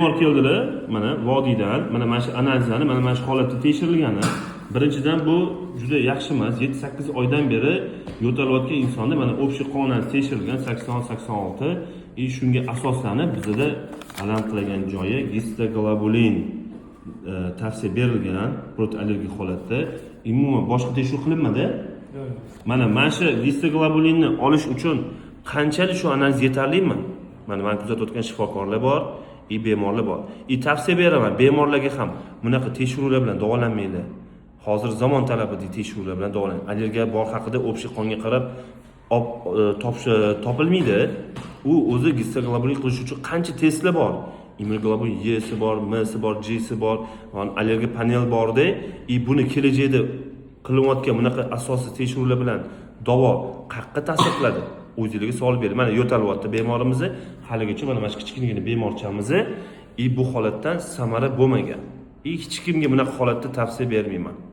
Keldilar, mana vodiydan, mana shu analizlarni, mana shu holatda tekshirilgani. Birinchidan bu juda yaxshi emas. 7-8 oydan beri yo'talayotgan insonni mana общий qonunlar tekshirilgan 80-86 shunga asoslanib bizda alam qilagan joyi gistoglobulin tavsiya berilgan protallergik holatda. Umuman boshqa tekshiruv qilinmadi. Mana shu gistoglobulinni olish uchun qanchalik shu analiz yetarlimi? Mana men kuzatayotgan shifokorlar bor. Bemorlar bor. Tavsiya beraman, bemorlarga ham bunaqa tekshiruvlar bilan davolanmanglar. Hozir zamon talabida tekshiruvlar bilan davolang. Allergiya bor haqida общий qonga qarab topilmaydi. U o'zi gistoglobulin qilish uchun qancha testlar bor. Immunoglobulin Y'si bor, M'si bor, G'si bor, allergiya panel borda, buni kelajakda qilinayotgan bunaqa asosiy tekshiruvlar bilan davo qayerga ta'sir qiladi? O'zingizga savol bering. Mana yo'talyapti bemorimizni, haligacha mana shu kichkinagina bemorchamizni bu holatdan samara bo'lmagan. Hech kimga bunaqa holatda tavsiya bermayman.